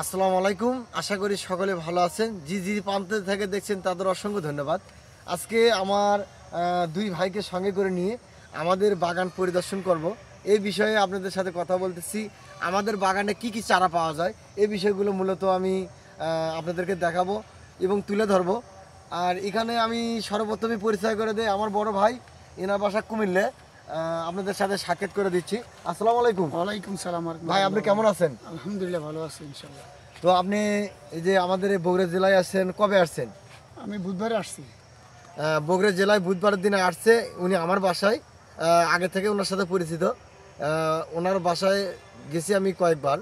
আসসালামু আলাইকুম। আশা করি সকলে ভালো আছেন। জি প্রান্ত থেকে দেখছেন তাদের অসংখ্য ধন্যবাদ। আজকে আমার দুই ভাইকে সঙ্গে করে নিয়ে আমাদের বাগান পরিদর্শন করব। এই বিষয়ে আপনাদের সাথে কথা বলতেছি। আমাদের বাগানে কি কি চারা পাওয়া যায় এই বিষয়গুলো মূলত আমি আপনাদেরকে দেখাবো এবং তুলে ধরবো। আর এখানে আমি সর্বপ্রথমে পরিচয় করে দেই আমার বড় ভাই, এনার বাসা কুমিল্লা। আপনাদের সাথে সাক্ষাৎ করে দিচ্ছি। আসসালামু আলাইকুম। ওয়ালাইকুম সালাম। ভাই আপনি কেমন আছেন? আলহামদুলিল্লাহ ভালো আছি ইনশাআল্লাহ। তো আপনি এই যে আমাদের এই বগুড়া জেলায় আসছেন, কবে আসছেন? আমি বুধবারে আসছি। বগুড়া জেলায় বুধবারের দিনে আসছে উনি আমার বাসায়। আগে থেকে ওনার সাথে পরিচিত। ওনার বাসায় গেছি আমি কয়েকবার।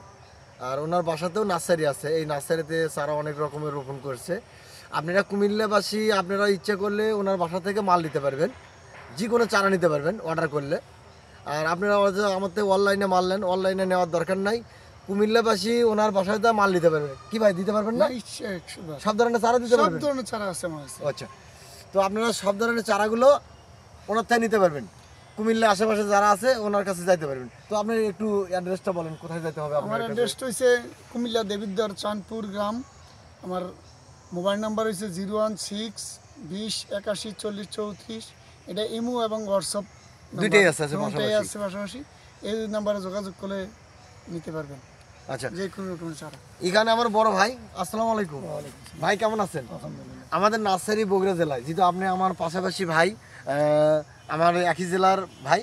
আর ওনার বাসাতেও নার্সারি আছে। এই নার্সারিতে চারা অনেক রকমের রোপণ করছে। আপনারা কুমিল্লাবাসী, আপনারা ইচ্ছে করলে ওনার বাসা থেকে মাল নিতে পারবেন, যে কোনো চারা নিতে পারবেন অর্ডার করলে। আর আপনারা আমার থেকে অনলাইনে মাল নেন, অনলাইনে নেওয়ার দরকার নাই। কুমিল্লাবাসী ওনার বাসায় তো মাল নিতে পারবে। কি ভাই দিতে পারবেন না? সব ধরনের চারা দিতে পারবেন? সব ধরনের চারা আছে আমার কাছে। আচ্ছা, তো আপনারা সব ধরনের চারাগুলো ওনার থেকে নিতে পারবেন। কুমিল্লা আশেপাশে যারা আছে ওনার কাছে যাইতে পারবেন। তো আপনি একটু অ্যাড্রেসটা বলেন, কোথায় যেতে হবে? আমার অ্যাড্রেসটা হচ্ছে কুমিল্লা দেবিদ্বার চাঁদপুর গ্রাম। আমার মোবাইল নাম্বার হচ্ছে 016-20-81-40-34। এটা ইমো এবং হোয়াটসঅ্যাপ দুইটাই আছে পাশাপাশি। এই নাম্বারে যোগাযোগ করে নিতে পারবেন। আচ্ছা, যে কোনো রকমের চারা। এখানে আমার বড় ভাই। আসসালামু আলাইকুম। ভাই কেমন আছেন? আলহামদুলিল্লাহ। আমাদের নার্সারি বগুড়া জেলায়, যেহেতু আপনি আমার পাশাপাশি ভাই, আমার একই জেলার ভাই।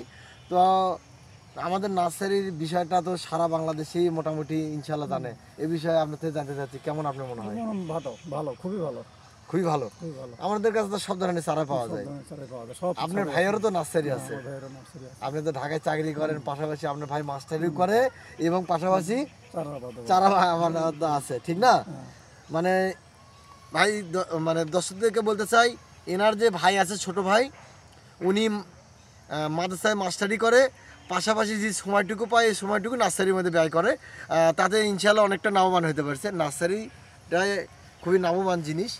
তো আমাদের নার্সারির বিষয়টা তো সারা বাংলাদেশেই মোটামুটি ইনশাল্লাহ জানে। এই বিষয়ে আপনার থেকে জানতে চাচ্ছি, কেমন আপনার মনে হয়? ভালো ভালো, খুবই ভালো, খুবই ভালো। খুবই ভালো। আমাদের কাছে তো সব ধরনের চারা পাওয়া যায়। আপনার ভাইয়েরও তো নার্সারি আছে। আপনি তো ঢাকায় চাকরি করেন, পাশাপাশি আপনার ভাই মাস্টারি করে এবং পাশাপাশি চারা আমার আছে, ঠিক না? মানে ভাই মানে দর্শকদেরকে বলতে চাই, এনার যে ভাই আছে ছোট ভাই, উনি মাদ্রাসায় মাস্টারি করে, পাশাপাশি যে সময়টুকু পায় এই সময়টুকু নার্সারির মধ্যে ব্যয় করে। তাতে ইনশাল্লাহ অনেকটা লাভবান হতে পারছে। নার্সারিটায় খুবই লাভবান জিনিস।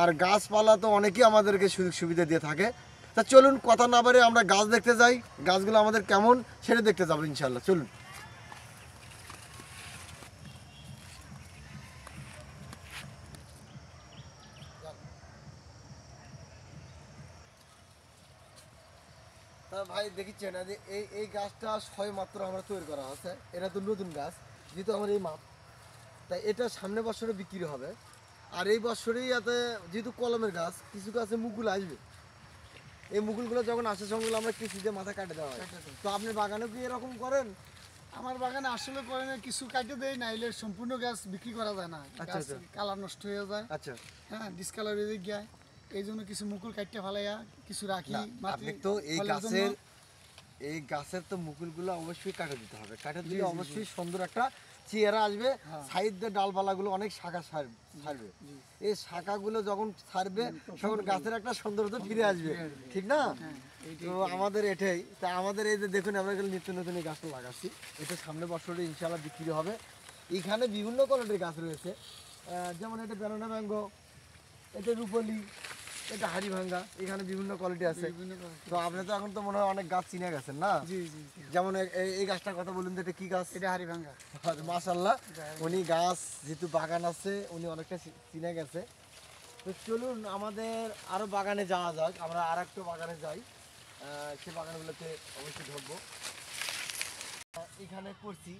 আর গাছপালা তো অনেকেই আমাদেরকে সুযোগ সুবিধা দিয়ে থাকে। তা চলুন কথা না বাড়ে আমরা গাছ দেখতে যাই, গাছগুলো আমাদের কেমন সেটা দেখতে যাবো ইনশাল্লাহ। চলুন। ভাই দেখিচ্ছেন যে এই গাছটা ছয় মাত্র আমরা তৈরি করা আছে। এটা তো নতুন গাছ, যেহেতু আমার এই মাপ, তাই এটা সামনে বছরে বিক্রি হবে। আর এই বছরেই এতে যেহেতু কলমের গাছ, কিছু গাছে মুকুল আসবে। এই মুকুলগুলো যখন আসে সঙ্গে আমরা কৃষিতে মাথা কাটে দেওয়া হয়। তো আপনি বাগানে কি এরকম করেন? আমার বাগানে আসলে করে না, কিছু কাটে দেয়, নাইলে সম্পূর্ণ গাছ বিক্রি করা যায় না। আচ্ছা, গাছ কালার নষ্ট হয়ে যায়। আচ্ছা, হ্যাঁ, ডিসকালার হয়ে যায়। এই জন্য কিছু মুকুল কাটতে ফেলাইয়া কিছু রাখি। আপনি তো এই গাছের তো মুকুলগুলো অবশ্যই কাটে দিতে হবে। কাটে দিলে অবশ্যই সুন্দর একটা চেহারা আসবে। সাইড দিয়ে ডালপালাগুলো অনেক শাখা ছাড়বে। এই শাখাগুলো যখন ছাড়বে তখন গাছের একটা সৌন্দর্য ফিরে আসবে, ঠিক না? তো আমাদের এটাই। তা আমাদের এই যে দেখুন, আমরা নিত্য নতুন এই গাছটা লাগাচ্ছি। এটা সামনে বছরে ইনশাল্লাহ বিক্রি হবে। এখানে বিভিন্ন কোয়ালিটির গাছ রয়েছে, যেমন এটা বেনানা ম্যাঙ্গো, এটা রূপলি, এটা হাড়ি ভাঙ্গা। এখানে বিভিন্ন কোয়ালিটি আছে। তো আপনি তো এখন তো মনে হয় অনেক গাছ চিনে গেছেন না? যেমন এই গাছটার কথা বলুন তো, এটা কি গাছ? এটা হাড়ি ভাঙ্গা। মাশাআল্লাহ, উনি গাছ যেহেতু বাগান আছে উনি অনেকটা চিনে গেছে। তো চলুন আমাদের আরো বাগানে যাওয়া যাক। আমরা আর একটা বাগানে যাই, সে বাগানগুলোতে অবশ্যই ঢুকবো। এখানে করছি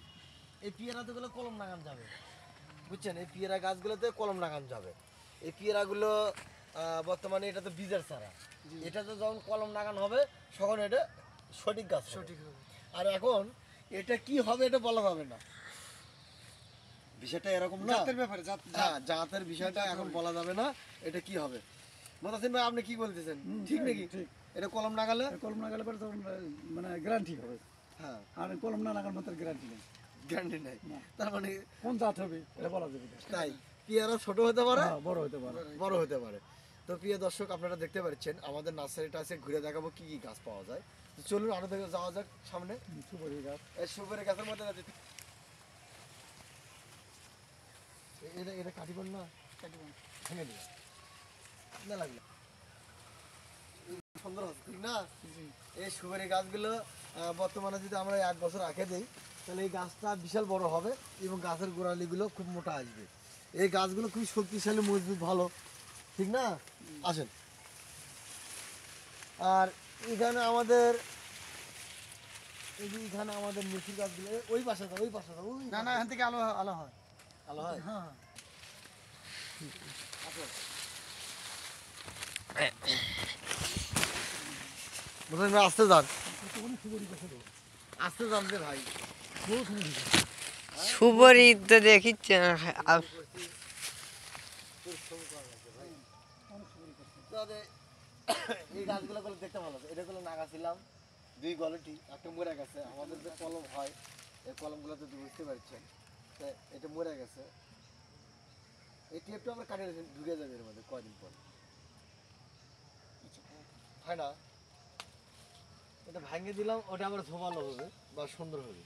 এই পেয়ারাগুলো কলম লাগান যাবে, বুঝছেন? এই পেয়ারা গাছগুলোতে কলম লাগান যাবে। এই পেয়ারাগুলো বর্তমানে এটা তো বীজের চারা। এটা তো যখন কলম লাগানো হবে তখন এটা সঠিক গাছ সঠিক হবে। আর এখন এটা কি হবে এটা বলা যাবে না, বিষয়টা এরকম না। জাতের ব্যাপারে জাতের বিষয়টা এখন বলা যাবে না এটা কি হবে। মোতাসিম ভাই আপনি কি বলতেছেন, ঠিক নাকি? এটা কলম লাগালে পরে তখন মানে গ্যারান্টি হবে। হ্যাঁ, আর কলম না লাগার মতো গ্যারান্টি নেই। গ্যারান্টি নাই। তার মানে কোন জাত হবে এটা বলা যাবে না। তাই পেয়ারা ছোট হতে পারে, বড় হতে পারে, বড় হতে পারে। তো প্রিয় দর্শক, আপনারা দেখতে পাচ্ছেন আমাদের নার্সারিটা আছে, ঘুরে দেখাবো কি কি গাছ পাওয়া যায়। তো চলুন আরো দেখে যাওয়া যাক সামনে। সুপারি গাছ, এই সুপারি গাছের মধ্যে এটা এটা কাটিবেন না, ভেঙে দিন না লাগলো। সুন্দর হচ্ছে, ঠিক না? এই সুপারি গাছগুলো বর্তমানে যদি আমরা 1 বছর আগে দিই তাহলে এই গাছটা বিশাল বড় হবে এবং গাছের গোড়ালিগুলো খুব মোটা আসবে। এই গাছগুলো খুব শক্তিশালী, মজবুত, ভালো, ঠিক না? আসেন। আর এখানে আমাদের এখানে আমাদের লিচুর গাছগুলো ওই পাশে ওই পাশে ওই না না, এখান থেকে আলো আলো হয়। ভালো হয়। হ্যাঁ, আসেন। বুঝলেন, আসতে যান, আসতে যান রে ভাই। সুবরি তো দেখিচ্ছে এই গাছগুলো গুলো দেখতে ভালো, এটা গুলো নাগাছিলাম 2 গলটি, একটা মরে গেছে। আমাদের যে কলম হয় এই কলমগুলো তো বুঝতে পারছেন, তো এটা মরে গেছে। এই টেপটা আমরা কাটিয়ে ঢুকে যাবে এর মধ্যে কয়দিন পর, হয় না? এটা ভাঙে দিলাম, ওটা আবার ধোমালো হবে বা সুন্দর হবে।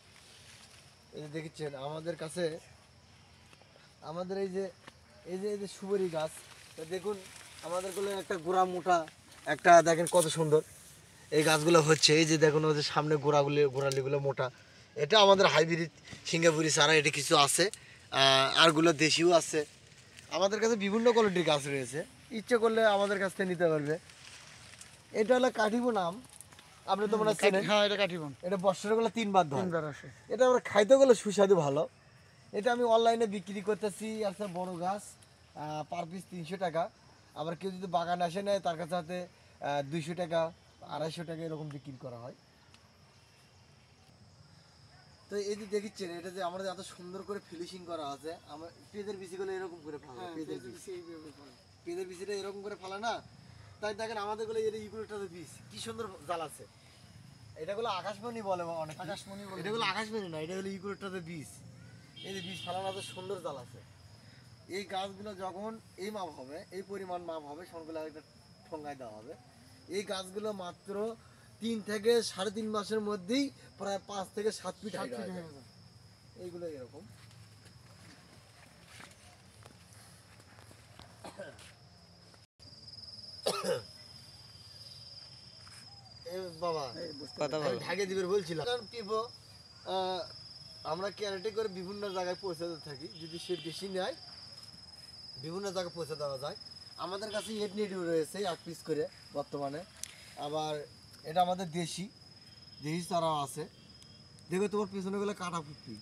এই যে দেখছেন আমাদের কাছে, আমাদের এই যে সুপারি গাছ, তা দেখুন আমাদের গুলো একটা গোড়া মোটা, একটা দেখেন কত সুন্দর এই গাছগুলো হচ্ছে। এই যে দেখুন ওই যে সামনে গোড়ালিগুলো মোটা, এটা আমাদের হাইব্রিড সিঙ্গাপুরি চারা, এটা কিছু আছে, আরগুলো দেশিও আছে। আমাদের কাছে বিভিন্ন কোয়ালিটির গাছ রয়েছে, ইচ্ছে করলে আমাদের কাছ থেকে নিতে পারবে। এটা হলো কাঠিবো নাম, আপনি তো মনে হচ্ছে। হ্যাঁ, এটা কাটিবন, এটা বছরে গুলো 3 বার ধরে, 3 বার আসে। এটা আমরা খাইতে গেলে সুস্বাদু ভালো। এটা আমি অনলাইনে বিক্রি করতেছি, একটা বড় গাছ পার পিস 300 টাকা। আবার কেউ যদি বাগান আসে নেয় তার কাছে হাতে 200 টাকা 250 টাকা এরকম বিক্রি করা হয়। তো এই যে দেখছেন এটা যে আমরা এত সুন্দর করে ফিনিশিং করা আছে, আমার পেঁদের বিচিগুলো এরকম করে ফেলা, পেঁদের বিচিটা এরকম করে ফেলা না, তাই দেখেন আমাদের গুলো ইগুলোটা বীজ কি সুন্দর জাল আছে। এটা গুলো আকাশমণি বলে অনেক, আকাশমণি বলে। এটা গুলো আকাশমণি না, এটা হলো ইগুলোটাতে বীজ। এই যে বীজ ফেলানো এত সুন্দর জাল আছে। এই গাছগুলো যখন এই মাপ হবে, এই পরিমাণ মাপ হবে, সবগুলো একটা ঠোঙ্গায় দেওয়া হবে। এই গাছগুলো মাত্র 3 থেকে 3.5 মাসের মধ্যেই প্রায় 5 থেকে 7 ফিট হাইট হয়ে যায়। এইগুলো এরকম। বাবা কথা আমি বলো। ঢাকে দিবে বলছিলাম, কারণ পিপো আমরা ক্যারেটে করে বিভিন্ন জায়গায় পৌঁছাতে থাকি, যদি সে বেশি নেয় বিভিন্ন জায়গায় পৌঁছে দেওয়া যায়। আমাদের কাছে 8 নেটিভ রয়েছে 1 পিস করে বর্তমানে। আবার এটা আমাদের দেশি চারাও আছে। দেখো তোমার পেছনে গুলো কাটা ফুটি,